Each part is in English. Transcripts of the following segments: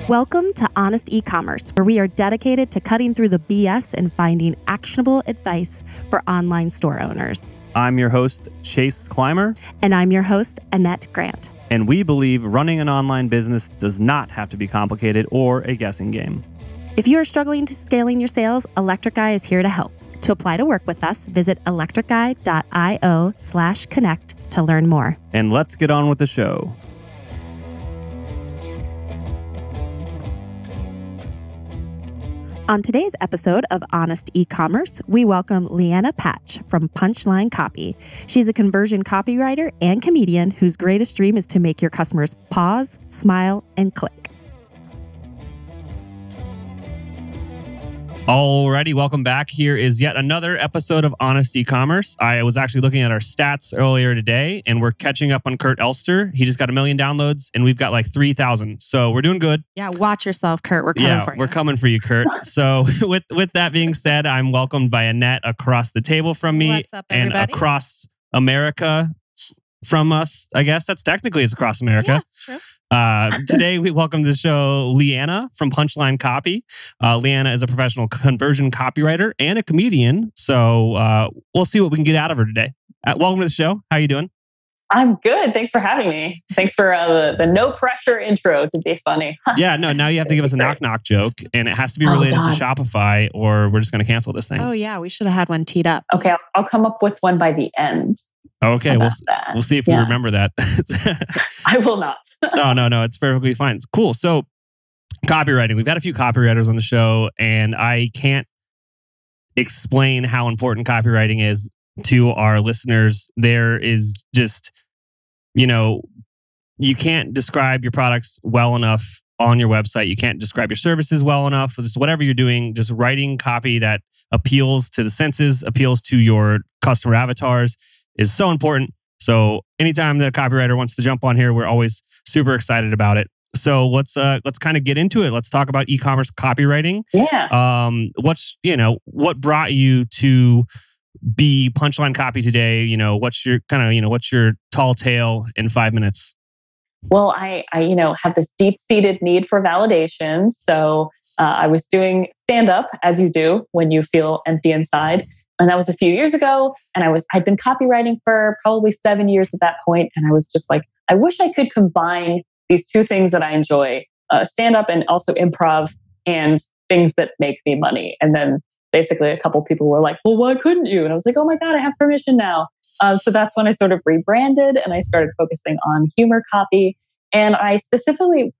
Welcome to Honest E-commerce, where we are dedicated to cutting through the BS and finding actionable advice for online store owners. I'm your host, Chase Clymer. And I'm your host, Annette Grant. And we believe running an online business does not have to be complicated or a guessing game. If you are struggling to scaling your sales, Electric Eye is here to help. To apply to work with us, visit electriceye.io/connect to learn more. And let's get on with the show. On today's episode of Honest E-commerce, we welcome Lianna Patch from Punchline Copy. She's a conversion copywriter and comedian whose greatest dream is to make your customers pause, smile, and click. Alrighty, welcome back. Here is yet another episode of Honest E-commerce. I was actually looking at our stats earlier today, and we're catching up on Kurt Elster. He just got 1 million downloads, and we've got like 3,000. So we're doing good. Yeah, watch yourself, Kurt. We're coming for you. We're coming for you, Kurt. So with that being said, I'm welcomed by Annette across the table from me. What's up, everybody? And across America from us. I guess that's technically it's across America. Yeah, true. Today, we welcome to the show Lianna from Punchline Copy. Lianna is a professional conversion copywriter and a comedian. So we'll see what we can get out of her today. Welcome to the show. How are you doing? I'm good. Thanks for having me. Thanks for the no pressure intro to be funny. Yeah, no, now you have to give us a knock joke, and it has to be related to Shopify, or we're just going to cancel this thing. Oh, yeah. We should have had one teed up. Okay, I'll come up with one by the end. Okay, we'll see if we remember that. I will not. No, it's perfectly fine. It's cool. So, copywriting. We've had a few copywriters on the show, and I can't explain how important copywriting is to our listeners. There is just, you can't describe your products well enough on your website. You can't describe your services well enough. Just whatever you're doing, just writing copy that appeals to the senses, appeals to your customer avatars is so important. So anytime that a copywriter wants to jump on here, we're always super excited about it. So let's kind of get into it. Let's talk about e-commerce copywriting. Yeah. What brought you to be Punchline Copy today? What's your tall tale in 5 minutes? Well, I have this deep-seated need for validation. So I was doing stand-up, as you do when you feel empty inside. And that was a few years ago. And I'd been copywriting for probably 7 years at that point. And I was just like, I wish I could combine these two things that I enjoy, stand-up and also improv, and things that make me money. And then basically a couple people were like, well, why couldn't you? And I was like, oh my God, I have permission now. So that's when I sort of rebranded and I started focusing on humor copy. And I specifically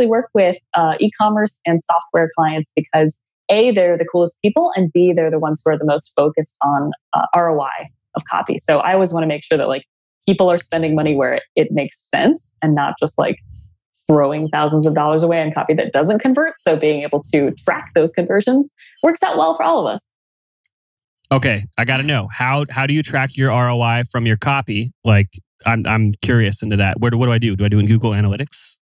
work with e-commerce and software clients because A, they're the coolest people, and B, they're the ones who are the most focused on ROI of copy. So I always want to make sure that people are spending money where it makes sense and not just throwing thousands of dollars away on copy that doesn't convert. So being able to track those conversions works out well for all of us. Okay, I got to know how do you track your ROI from your copy? I'm curious into that. What do I do? Do I do in Google Analytics?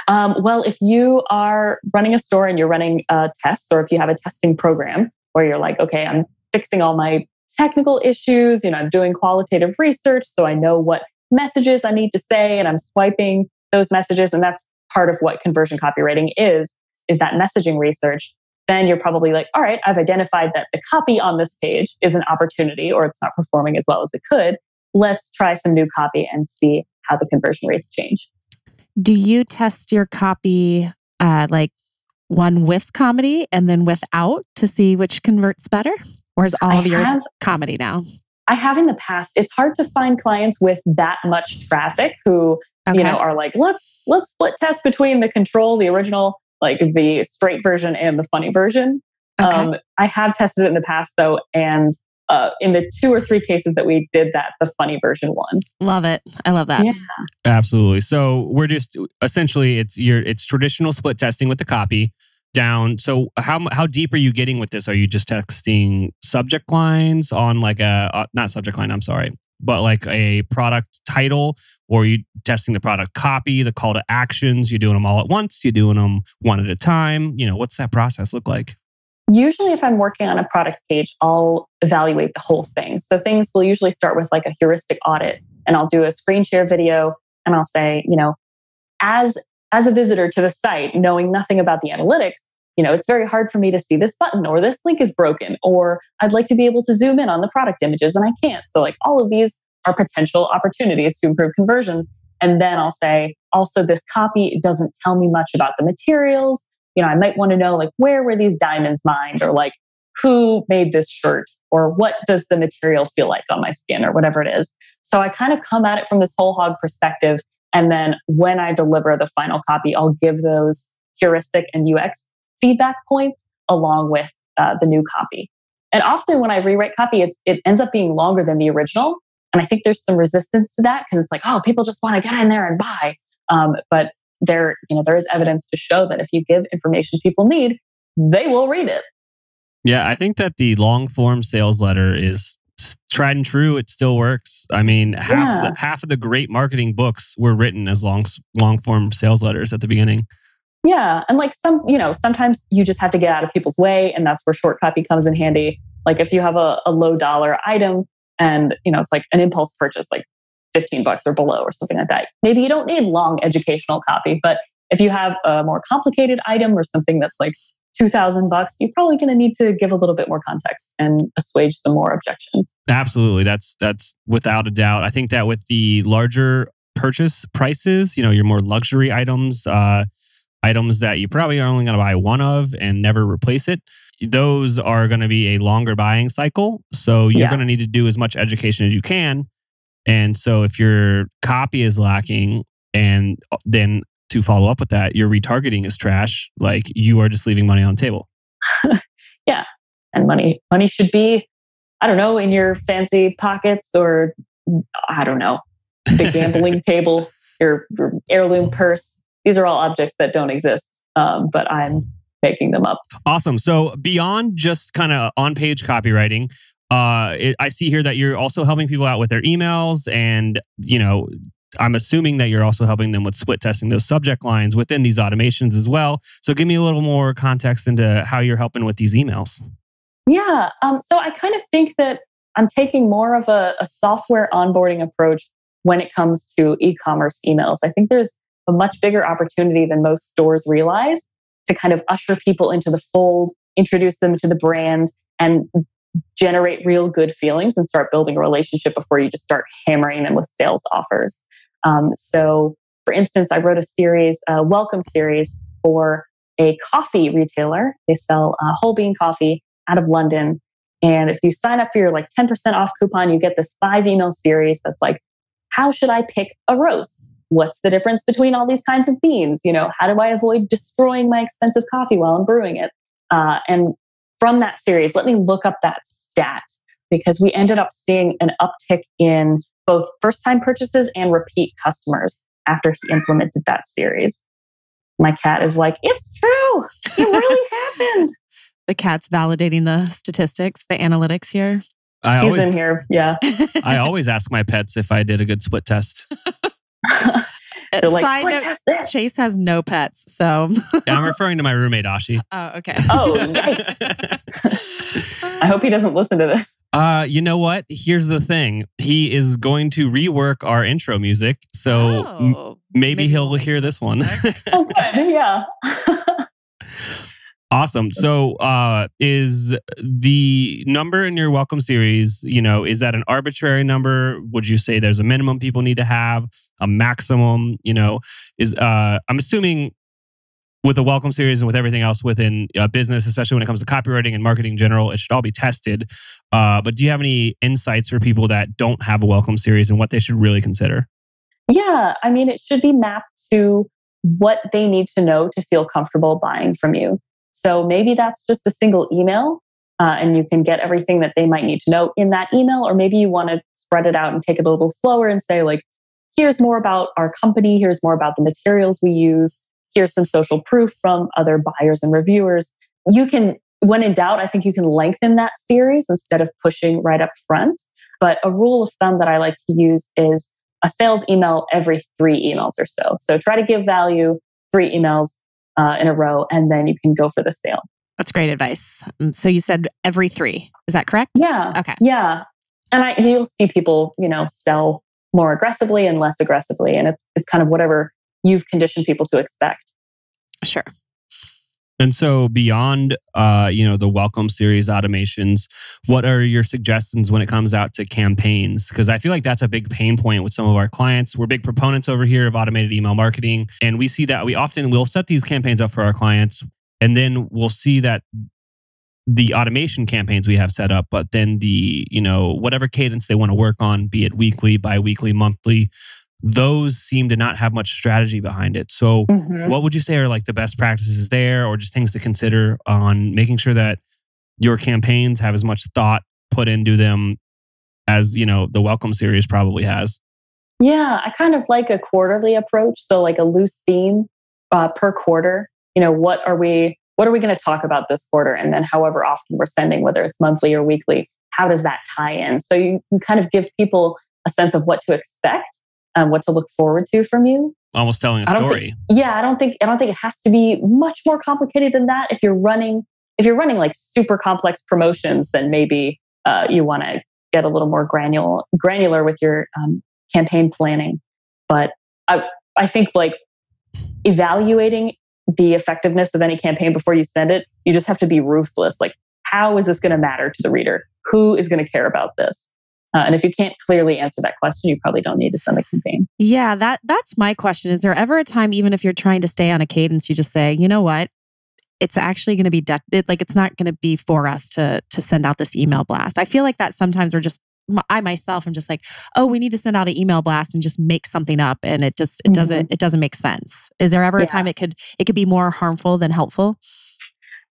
Well, if you are running a store and you're running tests, or if you have a testing program where you're like, okay, I'm fixing all my technical issues, I'm doing qualitative research, so I know what messages I need to say, and I'm swiping those messages, and that's part of what conversion copywriting is that messaging research. Then you're probably like, all right, I've identified that the copy on this page is an opportunity, or it's not performing as well as it could. Let's try some new copy and see how the conversion rates change. Do you test your copy one with comedy and then without to see which converts better? Or is all of yours comedy now? I have in the past. It's hard to find clients with that much traffic who, are like, let's split test between the control, the original, the straight version and the funny version. Okay. I have tested it in the past though. And in the 2 or 3 cases that we did that, the funny version won. Love it. I love that. Yeah. Absolutely. So we're just essentially it's traditional split testing with the copy down. So how deep are you getting with this? Are you just texting subject lines on not subject line, I'm sorry, but a product title, or are you testing the product copy, the call to actions? You're doing them all at once? You're doing them one at a time? What's that process look like? Usually if I'm working on a product page, I'll evaluate the whole thing. So things will usually start with a heuristic audit, and I'll do a screen share video and I'll say, as as a visitor to the site, knowing nothing about the analytics, it's very hard for me to see this button, or this link is broken, or I'd like to be able to zoom in on the product images and I can't. So like all of these are potential opportunities to improve conversions. And then I'll say, also this copy doesn't tell me much about the materials. I might want to know like, where were these diamonds mined, or like, who made this shirt, or what does the material feel like on my skin, or whatever it is. So I kind of come at it from this whole hog perspective. And then when I deliver the final copy, I'll give those heuristic and UX feedback points along with the new copy. And often when I rewrite copy, it ends up being longer than the original. And I think there's some resistance to that because it's like, oh, people just want to get in there and buy. But there is evidence to show that if you give information people need, they will read it. Yeah, I think that the long form sales letter is tried and true. It still works. I mean, half of the great marketing books were written as long form sales letters at the beginning. Yeah, and like sometimes you just have to get out of people's way, and that's where short copy comes in handy. Like if you have a low dollar item, and it's like an impulse purchase, like $15 or below, or something like that. Maybe you don't need long educational copy, but if you have a more complicated item or something that's like $2,000, you're probably going to need to give a little bit more context and assuage some more objections. Absolutely. That's without a doubt. I think that with the larger purchase prices, your more luxury items, items that you probably are only going to buy one of and never replace it, those are going to be a longer buying cycle. So you're going to need to do as much education as you can. And so if your copy is lacking, and then to follow up with that, your retargeting is trash, like you are just leaving money on the table. Yeah. And money should be, I don't know, in your fancy pockets, or I don't know, the gambling table, your heirloom purse. These are all objects that don't exist, but I'm making them up. Awesome. So beyond just kind of on-page copywriting, I see here that you're also helping people out with their emails, and I'm assuming that you're also helping them with split testing those subject lines within these automations as well. So give me a little more context into how you're helping with these emails. Yeah. So I kind of think that I'm taking more of a software onboarding approach when it comes to e-commerce emails. I think there's a much bigger opportunity than most stores realize to kind of usher people into the fold, introduce them to the brand, and generate real good feelings and start building a relationship before you just start hammering them with sales offers. So for instance, I wrote a welcome series for a coffee retailer. They sell whole bean coffee out of London. And if you sign up for your like 10% off coupon, you get this 5-email series that's like, how should I pick a roast? What's the difference between all these kinds of beans? How do I avoid destroying my expensive coffee while I'm brewing it? And from that series, let me look up that stat, because we ended up seeing an uptick in both first-time purchases and repeat customers after he implemented that series. My cat is like, it's true. It really happened. The cat's validating the statistics, the analytics here. He's in here. Yeah. I always ask my pets if I did a good split test. They're like, Side note, Chase has no pets, so... Yeah, I'm referring to my roommate, Ashi. Oh, okay. Oh, yikes. I hope he doesn't listen to this. You know what? Here's the thing. He is going to rework our intro music, so maybe he'll hear this one. Oh, good. Yeah. Awesome. So is the number in your welcome series, is that an arbitrary number? Would you say there's a minimum people need to have, a maximum? I'm assuming with the welcome series and with everything else within business, especially when it comes to copywriting and marketing in general, it should all be tested. But do you have any insights for people that don't have a welcome series and what they should really consider? Yeah. I mean, it should be mapped to what they need to know to feel comfortable buying from you. So maybe that's just a single email and you can get everything that they might need to know in that email. Or maybe you want to spread it out and take it a little slower and say like, here's more about our company. Here's more about the materials we use. Here's some social proof from other buyers and reviewers. You can, when in doubt, I think you can lengthen that series instead of pushing right up front. But a rule of thumb that I like to use is a sales email every 3 emails or so. So try to give value 3 emails in a row, and then you can go for the sale. That's great advice. So you said every 3. Is that correct? Yeah. Okay. Yeah. And you'll see people, sell more aggressively and less aggressively. And it's kind of whatever you've conditioned people to expect. Sure. And so beyond, the welcome series automations, what are your suggestions when it comes out to campaigns? Because I feel like that's a big pain point with some of our clients. We're big proponents over here of automated email marketing. And we see that we'll set these campaigns up for our clients, and then we'll see that the automation campaigns we have set up, but then the, whatever cadence they want to work on, be it weekly, bi-weekly, monthly, those seem to not have much strategy behind it. So what would you say are like the best practices there, or just things to consider on making sure that your campaigns have as much thought put into them as, the welcome series probably has? Yeah, I kind of like a quarterly approach. So like a loose theme per quarter. What are we going to talk about this quarter? And then however often we're sending, whether it's monthly or weekly, how does that tie in? So you can kind of give people a sense of what to expect. What to look forward to from you. Almost telling a story. I don't think it has to be much more complicated than that. If you're running like super complex promotions, then maybe you want to get a little more granular with your campaign planning. But I think like evaluating the effectiveness of any campaign before you send it, you just have to be ruthless. Like, how is this going to matter to the reader? Who is going to care about this? And if you can't clearly answer that question, you probably don't need to send a campaign. Yeah, that's my question. Is there ever a time, even if you're trying to stay on a cadence, you just say, you know what? It's actually going to be it's not going to be for us to send out this email blast. I feel like that sometimes I myself am just like, oh, we need to send out an email blast and just make something up, and it doesn't make sense. Is there ever a time it could be more harmful than helpful?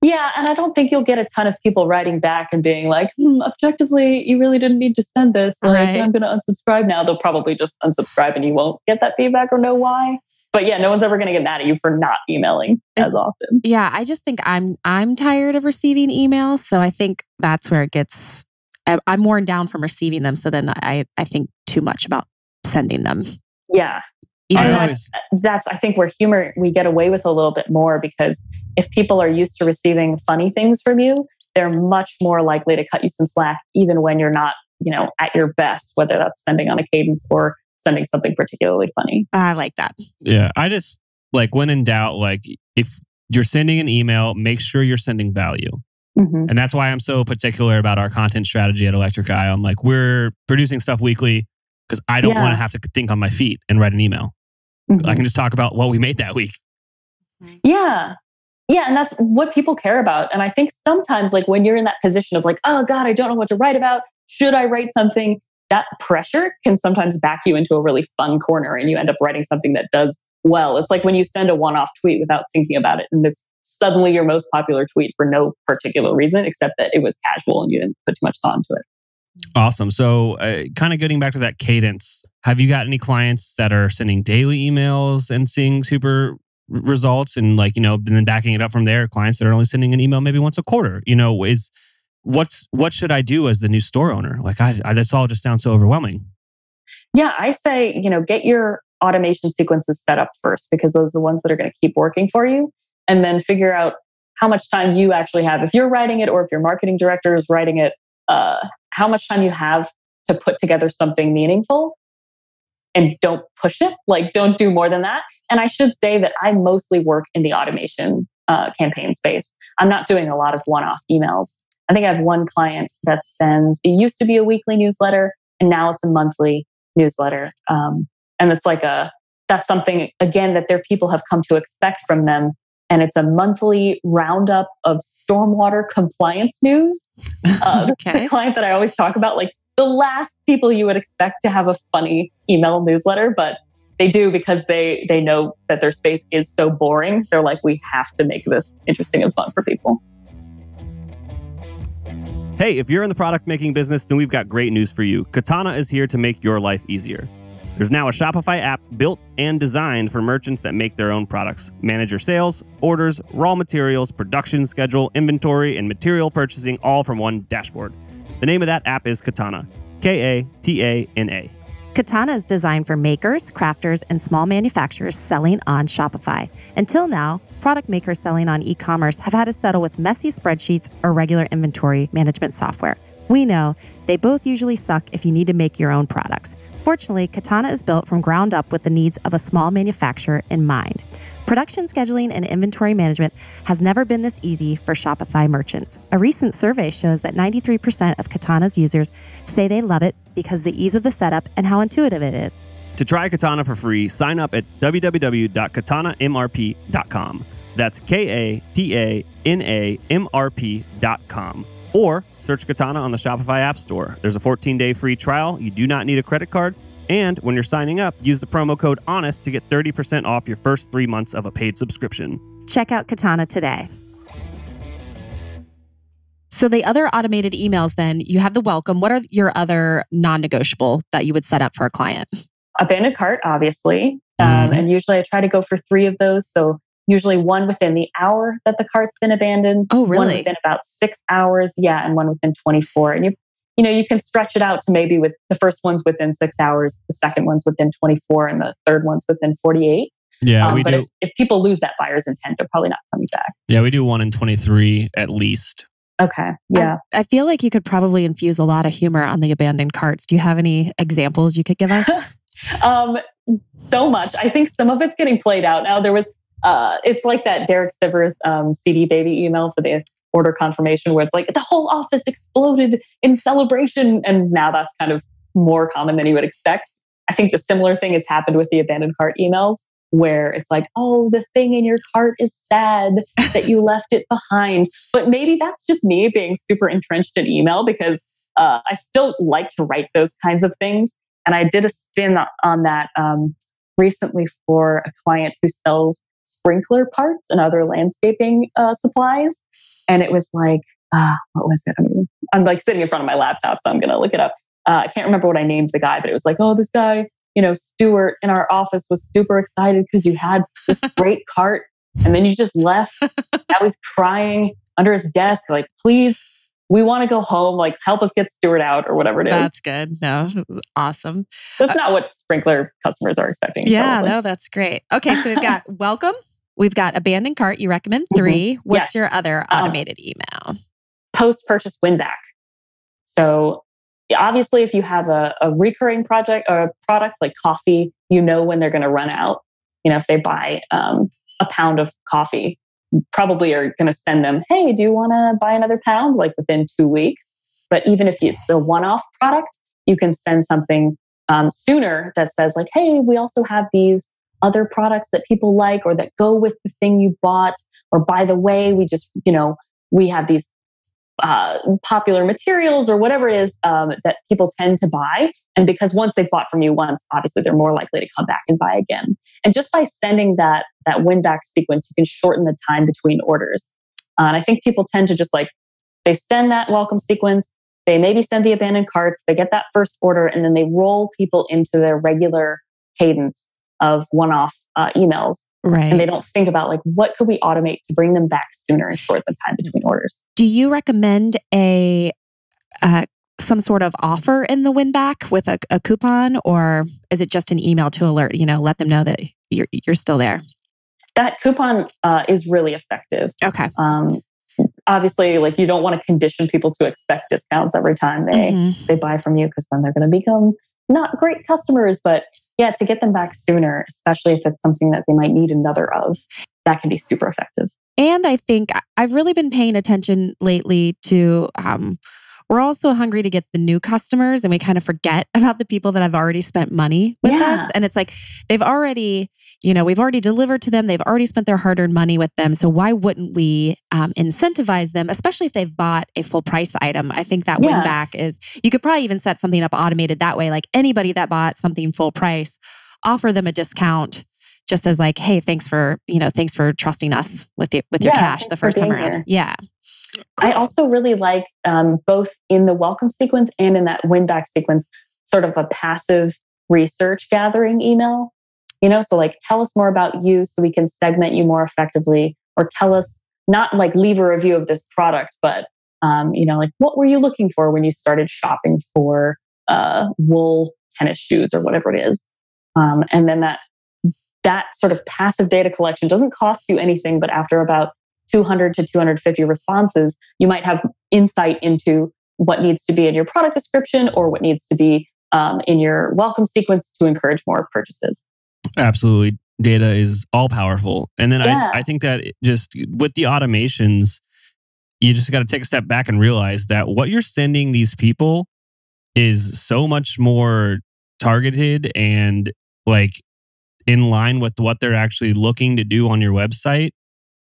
Yeah, and I don't think you'll get a ton of people writing back and being like, objectively, you really didn't need to send this. Like, I'm going to unsubscribe now. They'll probably just unsubscribe and you won't get that feedback or know why. But yeah, no one's ever going to get mad at you for not emailing as often. Yeah, I just think I'm tired of receiving emails. So I think that's where it gets, I'm worn down from receiving them. So then I think too much about sending them. Yeah. That's I think where we get away with a little bit more, because if people are used to receiving funny things from you, they're much more likely to cut you some slack, even when you're not, at your best, whether that's sending on a cadence or sending something particularly funny. I like that. Yeah. I just like, when in doubt, like if you're sending an email, make sure you're sending value. Mm-hmm. And that's why I'm so particular about our content strategy at Electric Eye. I'm like, we're producing stuff weekly because I don't want to have to think on my feet and write an email. Mm-hmm. I can just talk about what we made that week. Yeah. Yeah. And that's what people care about. And I think sometimes, like when you're in that position of like, oh God, I don't know what to write about. Should I write something? That pressure can sometimes back you into a really fun corner and you end up writing something that does well. It's like when you send a one-off tweet without thinking about it, and it's suddenly your most popular tweet for no particular reason, except that it was casual and you didn't put too much thought into it. Awesome. So kind of getting back to that cadence, have you got any clients that are sending daily emails and seeing super results, and like, then backing it up from there, clients that are only sending an email maybe once a quarter, what should I do as the new store owner? Like this all just sounds so overwhelming. Yeah, I say, get your automation sequences set up first, because those are the ones that are going to keep working for you. And then figure out how much time you actually have. If you're writing it, or if your marketing director is writing it, how much time you have to put together something meaningful, and don't push it. Like, don't do more than that. And I should say that I mostly work in the automation campaign space. I'm not doing a lot of one-off emails. I think I have one client that sends, it used to be a weekly newsletter, and now it's a monthly newsletter. And it's like that's something, again, that their people have come to expect from them. And it's a monthly roundup of stormwater compliance news. The client that I always talk about, like the last people you would expect to have a funny email newsletter, but they do because they know that their space is so boring. They're like, we have to make this interesting and fun for people. Hey, if you're in the product making business, then we've got great news for you. Katana is here to make your life easier. There's now a Shopify app built and designed for merchants that make their own products. Manage your sales, orders, raw materials, production schedule, inventory, and material purchasing all from one dashboard. The name of that app is Katana. Katana. Katana is designed for makers, crafters, and small manufacturers selling on Shopify. Until now, product makers selling on e-commerce have had to settle with messy spreadsheets or regular inventory management software. We know they both usually suck if you need to make your own products. Fortunately, Katana is built from ground up with the needs of a small manufacturer in mind. Production scheduling and inventory management has never been this easy for Shopify merchants. A recent survey shows that 93% of Katana's users say they love it because of the ease of the setup and how intuitive it is. To try Katana for free, sign up at www.katanamrp.com. That's KATANAMRP.com. Or search Katana on the Shopify App Store. There's a 14-day free trial. You do not need a credit card. And when you're signing up, use the promo code HONEST to get 30% off your first 3 months of a paid subscription. Check out Katana today. So the other automated emails then, you have the welcome. What are your other non-negotiable that you would set up for a client? Abandoned cart, obviously. And usually I try to go for 3 of those. So usually one within the hour that the cart's been abandoned. Oh, really? One within about 6 hours. Yeah. And one within 24. And you can stretch it out to maybe with the first one's within 6 hours, the second one's within 24, and the third one's within 48. Yeah, we but do. If people lose that buyer's intent, they're probably not coming back. Yeah, we do 1 in 23 at least. Okay. Yeah. I feel like you could probably infuse a lot of humor on the abandoned carts. Do you have any examples you could give us? So much. I think some of it's getting played out now. There was, it's like that Derek Sivers CD Baby email for the order confirmation where it's like the whole office exploded in celebration. And now that's kind of more common than you would expect. I think the similar thing has happened with the abandoned cart emails where it's like, oh, the thing in your cart is sad that you left it behind. But maybe that's just me being super entrenched in email because I still like to write those kinds of things. And I did a spin on that recently for a client who sells sprinkler parts and other landscaping supplies. And it was like, what was it? I'm like sitting in front of my laptop, so I'm going to look it up. I can't remember what I named the guy, but it was like, oh, this guy, Stuart in our office was super excited because you had this great cart and then you just left. Now he's crying under his desk, like, please, we want to go home. Like, help us get Stuart out or whatever it is. That's good. No, awesome. That's not what sprinkler customers are expecting. Yeah, probably. no, that's great. Okay, so we've got welcome. We've got abandoned cart. You recommend 3. What's Yes. your other automated email? Post-purchase win back. So obviously, if you have a recurring project or a product like coffee, when they're going to run out. If they buy a pound of coffee, probably are going to send them, hey, do you want to buy another pound? Like within 2 weeks. But even if it's a one-off product, you can send something sooner that says like, hey, we also have these other products that people like or that go with the thing you bought. Or by the way, we just, we have these popular materials or whatever it is that people tend to buy. And because once they've bought from you once, obviously they're more likely to come back and buy again. And just by sending that win back sequence, you can shorten the time between orders. And I think people tend to just they send that welcome sequence, they maybe send the abandoned carts, they get that first order, and then they roll people into their regular cadence of one-off emails. Right. And they don't think about what could we automate to bring them back sooner and shorten the time between orders. Do you recommend some sort of offer in the win back with a coupon, or is it just an email to alert, let them know that you're still there? That coupon is really effective. Okay. Obviously, you don't want to condition people to expect discounts every time they buy from you, because then they're going to become not great customers. But yeah, to get them back sooner, especially if it's something that they might need another of, that can be super effective. And I think I've really been paying attention lately to, we're also hungry to get the new customers, and we kind of forget about the people that have already spent money with us. And it's like, they've already, we've already delivered to them. They've already spent their hard-earned money with them. So why wouldn't we incentivize them, especially if they've bought a full price item? I think that win back is, you could probably even set something up automated that way. Like anybody that bought something full price, offer them a discount just as hey, thanks for trusting us with your cash the first time around. Yeah. Cool. I also really like both in the welcome sequence and in that win back sequence, sort of a passive research gathering email. So tell us more about you so we can segment you more effectively, or tell us, not leave a review of this product, but what were you looking for when you started shopping for wool tennis shoes or whatever it is. And then that sort of passive data collection doesn't cost you anything, but after about 200 to 250 responses, you might have insight into what needs to be in your product description or what needs to be in your welcome sequence to encourage more purchases. Absolutely. Data is all powerful. And then I think that just with the automations, you just got to take a step back and realize that what you're sending these people is so much more targeted and like in line with what they're actually looking to do on your website.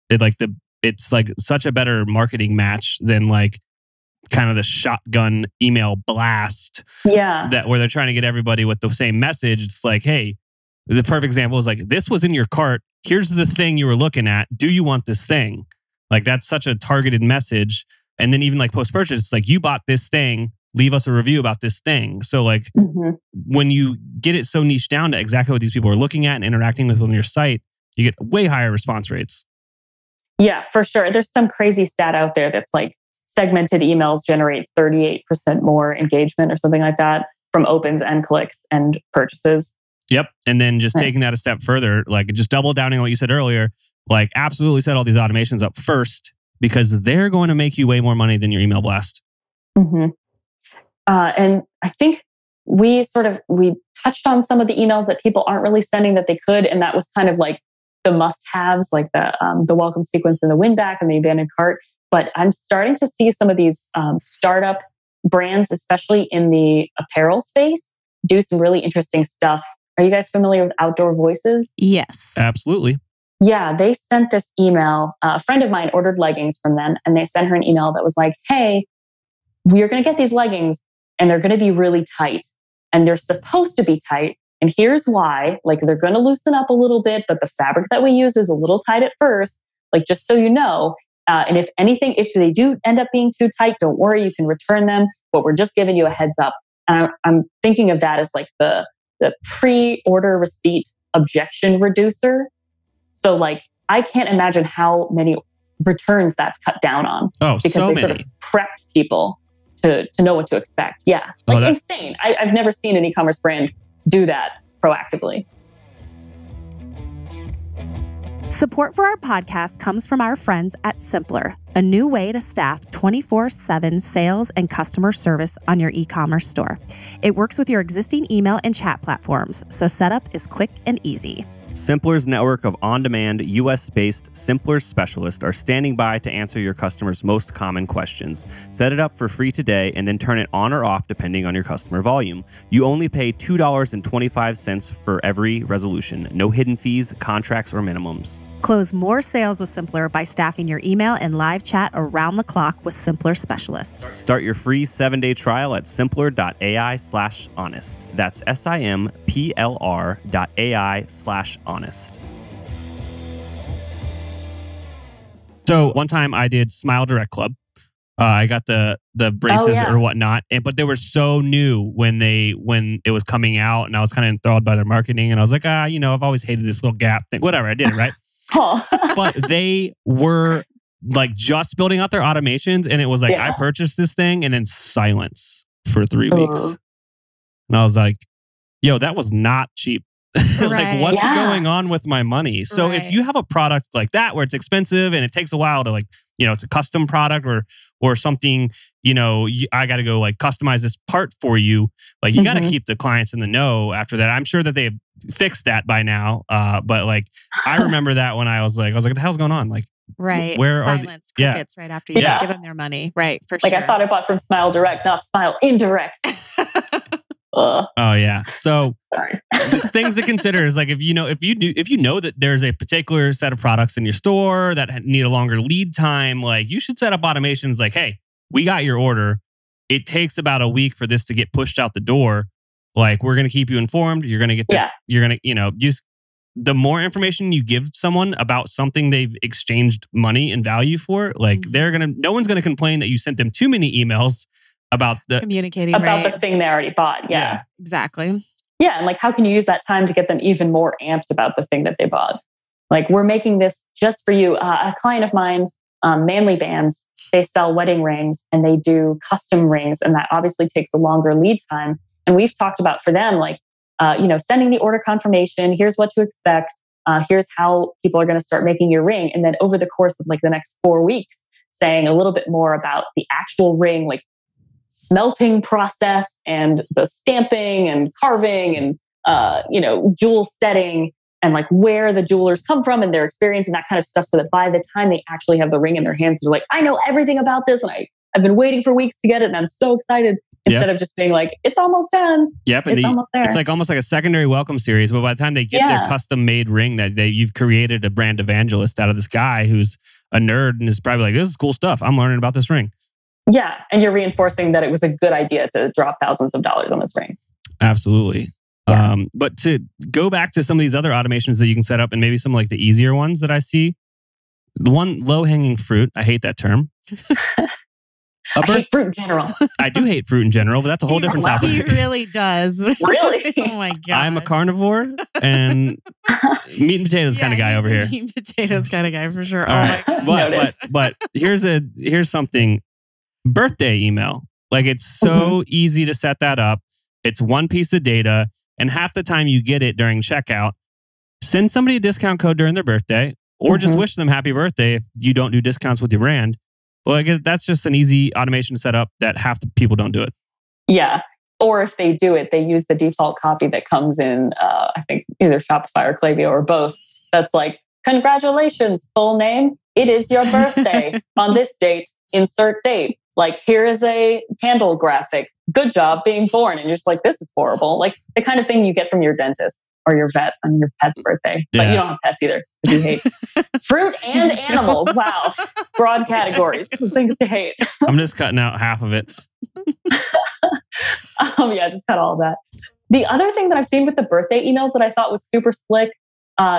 It's like such a better marketing match than like kind of the shotgun email blast. Yeah. That where they're trying to get everybody with the same message. It's like, hey, the perfect example is like, this was in your cart. Here's the thing you were looking at. Do you want this thing? Like that's such a targeted message. And then even like post-purchase, it's like, you bought this thing. Leave us a review about this thing. So like when you get it so niche down to exactly what these people are looking at and interacting with on your site, you get way higher response rates. Yeah, for sure. There's some crazy stat out there that's like segmented emails generate 38% more engagement or something like that from opens and clicks and purchases. Yep. And then just taking that a step further, like just double downing on what you said earlier, like absolutely set all these automations up first because they're going to make you way more money than your email blast. And I think we touched on some of the emails that people aren't really sending that they could. And that was kind of like the must-haves, like the welcome sequence and the win back and the abandoned cart. But I'm starting to see some of these startup brands, especially in the apparel space, do some really interesting stuff. Are you guys familiar with Outdoor Voices? Yes. Absolutely. Yeah, they sent this email. A friend of mine ordered leggings from them, and they sent her an email that was like, hey, we're going to get these leggings, and they're going to be really tight. And they're supposed to be tight. And here's why. Like, they're going to loosen up a little bit, but the fabric that we use is a little tight at first. Like, just so you know. And if they do end up being too tight, don't worry, you can return them. But we're just giving you a heads up. And I'm thinking of that as like the pre-order receipt objection reducer. So like, I can't imagine how many returns that's cut down on. Oh, because so they many. sort of prepped people to know what to expect. Yeah. Like insane. I've never seen an e-commerce brand do that proactively. Support for our podcast comes from our friends at simplr, a new way to staff 24/7 sales and customer service on your e-commerce store. It works with your existing email and chat platforms, so setup is quick and easy. simplr's network of on-demand, US-based simplr specialists are standing by to answer your customers' most common questions. Set it up for free today and then turn it on or off depending on your customer volume. You only pay $2.25 for every resolution. No hidden fees, contracts, or minimums. Close more sales with simplr by staffing your email and live chat around the clock with simplr specialists. Start your free 7-day trial at simplr.ai/honest. That's simplr.ai/honest. So one time I did Smile Direct Club. I got the braces or whatnot, but they were so new when it was coming out, and I was kind of enthralled by their marketing, and I was like, I've always hated this little gap thing. Whatever, I did it, right? But they were like just building out their automations, and it was like I purchased this thing and then silence for 3 weeks, and I was like, "Yo, that was not cheap." Like, what's going on with my money? So if you have a product like that where it's expensive and it takes a while to it's a custom product or something, I got to go like customize this part for you. Like you got to keep the clients in the know after that. I'm sure that they've fixed that by now. But like, I remember that when I was like, what the hell's going on? Like, where silence, crickets right after you give them their money. Right. For sure. Like I thought I bought from Smile Direct, not Smile Indirect. Oh yeah. So sorry. Things to consider is like if you know that there's a particular set of products in your store that need a longer lead time, like you should set up automations like, hey, we got your order. It takes about a week for this to get pushed out the door. Like we're gonna keep you informed. You're gonna get this. You're gonna use the more information you give someone about something they've exchanged money and value for. Like no one's gonna complain that you sent them too many emails about communicating about the thing they already bought. Yeah, exactly. Yeah, and like how can you use that time to get them even more amped about the thing that they bought? Like we're making this just for you. A client of mine, Manly Bands, they sell wedding rings and they do custom rings, and that obviously takes a longer lead time. And we've talked about for them, like sending the order confirmation. Here's what to expect. Here's how people are going to start making your ring, and then over the course of like the next 4 weeks, saying a little bit more about the actual ring, like smelting process and the stamping and carving and, jewel setting and like where the jewelers come from and their experience and that kind of stuff. So that by the time they actually have the ring in their hands, they're like, I know everything about this. And I've been waiting for weeks to get it. And I'm so excited. Instead of just being like, it's almost done. Yep. And it's almost there. It's like almost like a secondary welcome series. But by the time they get their custom made ring, you've created a brand evangelist out of this guy who's a nerd and is probably like, this is cool stuff. I'm learning about this ring. Yeah. And you're reinforcing that it was a good idea to drop thousands of dollars on this ring. Absolutely. Yeah. But to go back to some of these other automations that you can set up and maybe some like the easier ones that I see, the one low-hanging fruit, I hate that term. I hate fruit in general. I do hate fruit in general, but that's a whole different topic. He really does. Really? Oh my God. I'm a carnivore and meat and potatoes kind of guy over here. Meat and potatoes kind of guy for sure. All right. But here's something. Birthday email. Like it's so easy to set that up. It's one piece of data. And half the time you get it during checkout, send somebody a discount code during their birthday or just wish them happy birthday if you don't do discounts with your brand. Well, I guess that's just an easy automation setup that half the people don't do it. Yeah. Or if they do it, they use the default copy that comes in, I think, either Shopify or Klaviyo or both. That's like, congratulations, full name. It is your birthday on this date. Insert date. Like, here is a candle graphic. Good job being born. And you're just like, this is horrible. Like the kind of thing you get from your dentist or your vet on your pet's birthday. Yeah. But you don't have pets either because you hate fruit and animals. Wow. Broad categories. Things to hate. I'm just cutting out half of it. Just cut all of that. The other thing that I've seen with the birthday emails that I thought was super slick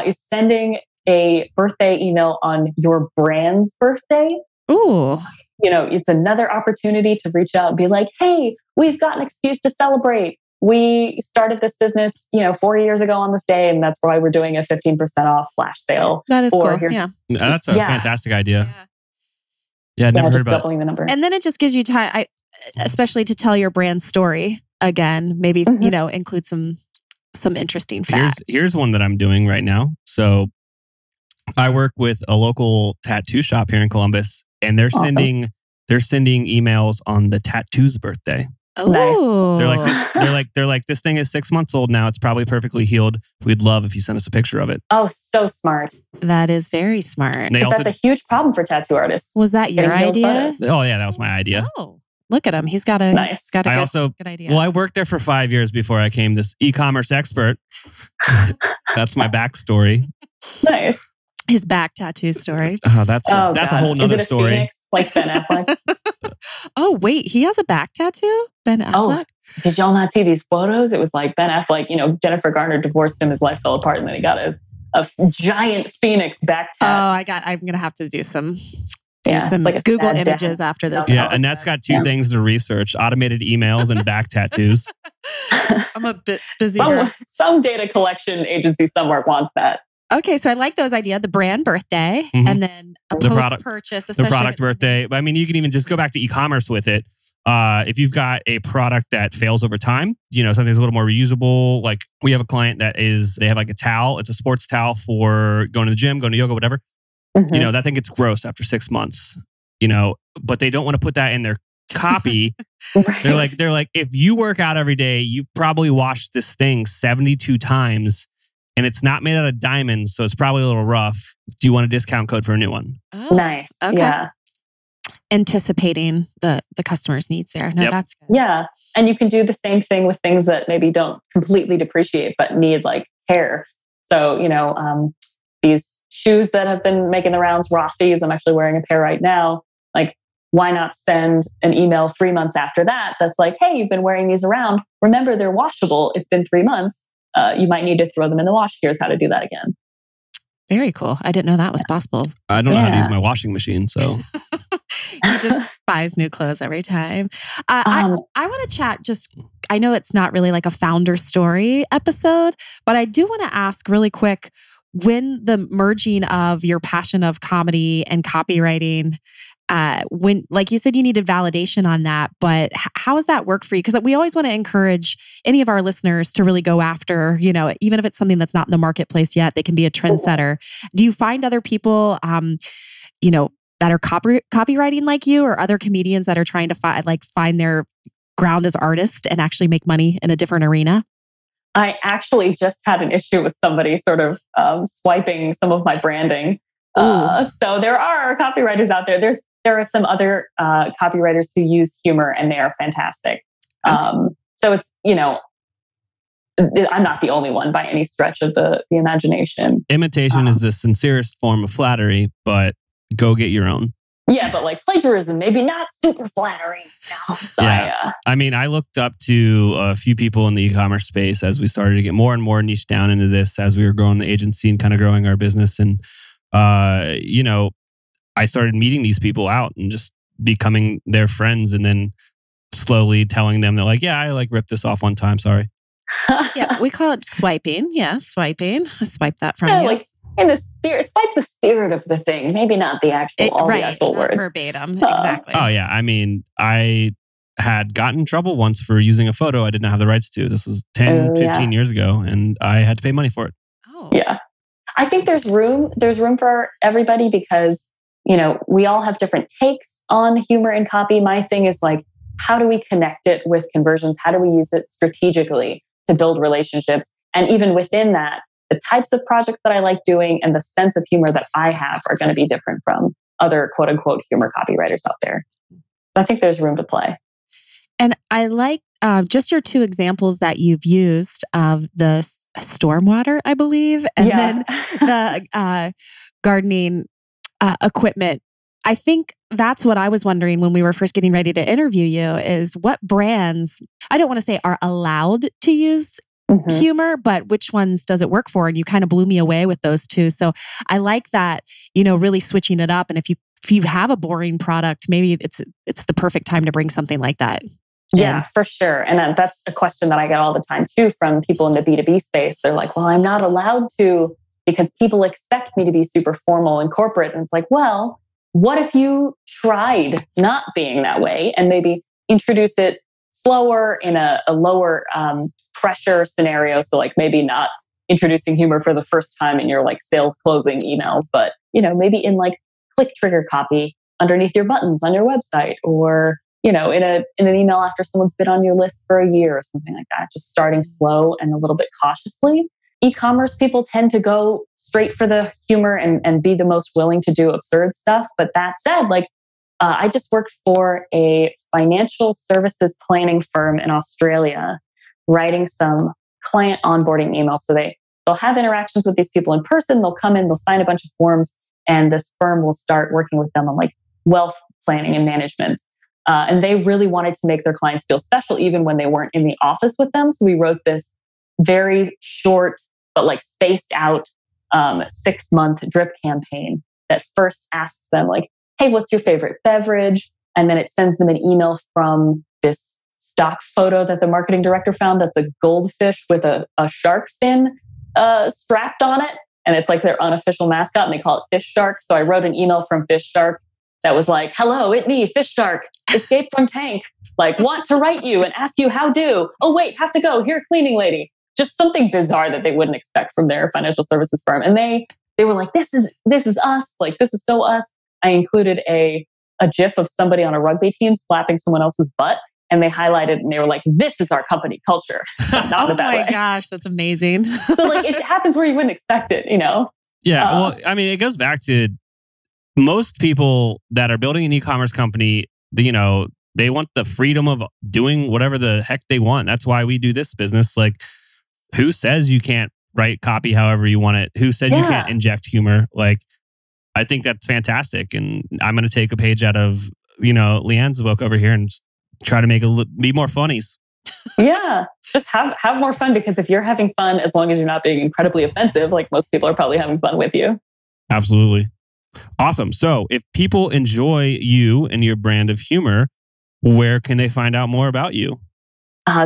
is sending a birthday email on your brand's birthday. Ooh. It's another opportunity to reach out and be like, hey, we've got an excuse to celebrate. We started this business, 4 years ago on this day, and that's why we're doing a 15% off flash sale. That is cool. Yeah. That's a fantastic idea. Yeah, I've never heard about doubling the number. And then it just gives you time, especially to tell your brand story again. Maybe include some interesting facts. Here's one that I'm doing right now. So I work with a local tattoo shop here in Columbus, and they're sending emails on the tattoo's birthday. Oh, Nice. They're like, this thing is 6 months old now. It's probably perfectly healed. We'd love if you send us a picture of it. Oh, so smart. That is very smart. That's a huge problem for tattoo artists. Was that your idea? Oh yeah, that was my idea. Oh, look at him. He's got a good idea. Well, I worked there for 5 years before I became this e-commerce expert. That's my backstory. Nice. His back tattoo story. That's a whole nother story. Phoenix, like Ben Affleck? Oh, wait. He has a back tattoo? Ben Affleck? Oh, did y'all not see these photos? It was like Ben Affleck, Jennifer Garner divorced him. His life fell apart. And then he got a giant Phoenix back tat. I'm going to have to do some like Google images after this. Yeah, Annette's got two things to research: automated emails and back tattoos. I'm a bit busy. Some data collection agency somewhere wants that. Okay, so I like those ideas. The brand birthday and then a post-purchase. The product birthday. I mean, you can even just go back to e-commerce with it. If you've got a product that fails over time, something's a little more reusable. Like we have a client they have like a towel. It's a sports towel for going to the gym, going to yoga, whatever. That thing gets gross after 6 months, but they don't want to put that in their copy. Right. They're like, if you work out every day, you've probably washed this thing 72 times and it's not made out of diamonds. So it's probably a little rough. Do you want a discount code for a new one? Oh, nice. Okay. Yeah. Anticipating the customer's needs there. No, that's good. Yeah. And you can do the same thing with things that maybe don't completely depreciate, but need like care. So, these shoes that have been making the rounds, Rothy's, I'm actually wearing a pair right now. Like, why not send an email 3 months after that? That's like, hey, you've been wearing these around. Remember, they're washable. It's been 3 months. You might need to throw them in the wash. Here's how to do that again. Very cool. I didn't know that was possible. I don't know how to use my washing machine, so. He just buys new clothes every time. I want to chat I know it's not really like a founder story episode, but I do want to ask really quick, when the merging of your passion of comedy and copywriting, when, like you said, you needed validation on that, but how has that worked for you? Because we always want to encourage any of our listeners to really go after, even if it's something that's not in the marketplace yet, they can be a trendsetter. Do you find other people, that are copywriting like you, or other comedians that are trying to find their ground as artists and actually make money in a different arena? I actually just had an issue with somebody sort of swiping some of my branding. So there are copywriters out there. There are some other copywriters who use humor, and they are fantastic. So it's, I'm not the only one by any stretch of the imagination. Imitation is the sincerest form of flattery, but go get your own. Yeah, but like plagiarism, maybe not super flattering. No. So yeah. I looked up to a few people in the e-commerce space as we started to get more and more niche down into this, as we were growing the agency and kind of growing our business. And, I started meeting these people out and just becoming their friends, and then slowly telling them that, like, yeah, I like ripped this off one time. Sorry. Yeah, we call it swiping. Yeah, swiping. I swiped that from you. Like in the spirit, swipe the spirit of the thing, maybe not the actual the actual words verbatim. Exactly. Oh yeah, I had gotten in trouble once for using a photo I did not have the rights to. This was 15 years ago, and I had to pay money for it. Oh yeah. I think there's room for everybody, because we all have different takes on humor and copy. My thing is like, how do we connect it with conversions? How do we use it strategically to build relationships? And even within that, the types of projects that I like doing and the sense of humor that I have are going to be different from other quote unquote humor copywriters out there. So I think there's room to play. And I like just your two examples that you've used of the stormwater, I believe, and then the gardening equipment. I think that's what I was wondering when we were first getting ready to interview you, is what brands, I don't want to say are allowed to use humor, but which ones does it work for? And you kind of blew me away with those two. So I like that, really switching it up. And if you have a boring product, maybe it's the perfect time to bring something like that. Yeah, for sure. And that's a question that I get all the time too from people in the B2B space. They're like, well, I'm not allowed to because people expect me to be super formal and corporate. And it's like, well, what if you tried not being that way and maybe introduce it slower in a lower pressure scenario? So like maybe not introducing humor for the first time in your like sales closing emails, but maybe in like click trigger copy underneath your buttons on your website, or in an email after someone's been on your list for a year or something like that. Just starting slow and a little bit cautiously. E-commerce people tend to go straight for the humor and be the most willing to do absurd stuff. But that said, I just worked for a financial services planning firm in Australia, writing some client onboarding emails. So they'll have interactions with these people in person. They'll come in, they'll sign a bunch of forms, and this firm will start working with them on like wealth planning and management. And they really wanted to make their clients feel special, even when they weren't in the office with them. So we wrote this very short, but like spaced out 6-month drip campaign that first asks them like, hey, what's your favorite beverage? And then it sends them an email from this stock photo that the marketing director found that's a goldfish with a shark fin strapped on it. And it's like their unofficial mascot, and they call it Fish Shark. So I wrote an email from Fish Shark that was like, hello, it's me, Fish Shark, escaped from tank. Like, want to write you and ask you how do. Oh, wait, have to go. Here, cleaning lady. Just something bizarre that they wouldn't expect from their financial services firm. And they were like, this is us. Like, this is so us. I included a GIF of somebody on a rugby team slapping someone else's butt. And they highlighted and they were like, this is our company culture. Not in that way. Oh my gosh, that's amazing. So like it happens where you wouldn't expect it, Yeah. Well, I mean, it goes back to most people that are building an e-commerce company, they want the freedom of doing whatever the heck they want. That's why we do this business. Like, who says you can't write copy however you want it? Who said you can't inject humor? Like, I think that's fantastic. And I'm going to take a page out of, Lianna's book over here and try to make be more funnies. Yeah. Just have more fun, because if you're having fun, as long as you're not being incredibly offensive, like most people are probably having fun with you. Absolutely. Awesome. So if people enjoy you and your brand of humor, where can they find out more about you?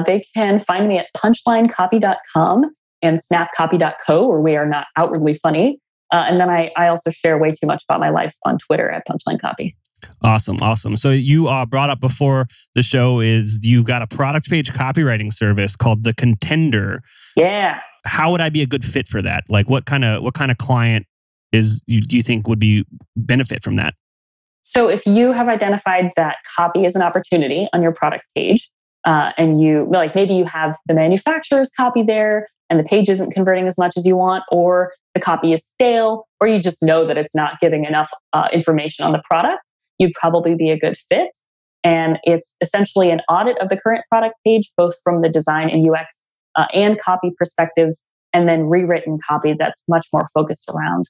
They can find me at punchlinecopy.com and snapcopy.co, where we are not outwardly funny. And then I also share way too much about my life on Twitter at Punchline Copy. Awesome. So you brought up before the show is you've got a product page copywriting service called The Contender. Yeah. How would I be a good fit for that? Like what kind of client do you think would be benefit from that? So if you have identified that copy is an opportunity on your product page, and you maybe you have the manufacturer's copy there and the page isn't converting as much as you want, or the copy is stale, or you just know that it's not giving enough information on the product, you'd probably be a good fit. And it's essentially an audit of the current product page, both from the design and UX and copy perspectives, and then rewritten copy that's much more focused around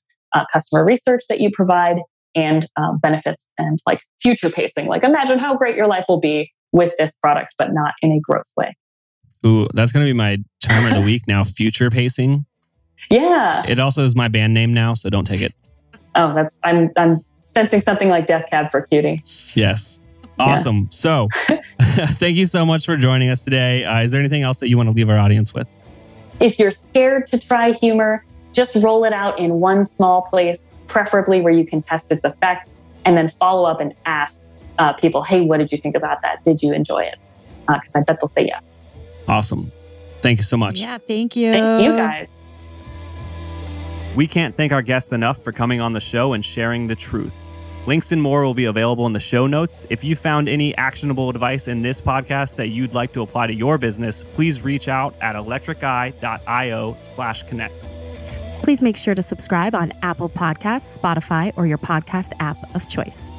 customer research that you provide and benefits and like future pacing. Like imagine how great your life will be with this product, but not in a gross way. Ooh, that's going to be my term of the week now, future pacing. Yeah. It also is my band name now, so don't take it. Oh, I'm sensing something like Death Cab for Cutie. Yes. Awesome. Yeah. So thank you so much for joining us today. Is there anything else that you want to leave our audience with? If you're scared to try humor, just roll it out in one small place, preferably where you can test its effects, and then follow up and ask people, hey, what did you think about that? Did you enjoy it? Because I bet they'll say yes. Awesome. Thank you so much. Yeah, thank you. Thank you, guys. We can't thank our guests enough for coming on the show and sharing the truth. Links and more will be available in the show notes. If you found any actionable advice in this podcast that you'd like to apply to your business, please reach out at electriceye.io/connect. Please make sure to subscribe on Apple Podcasts, Spotify, or your podcast app of choice.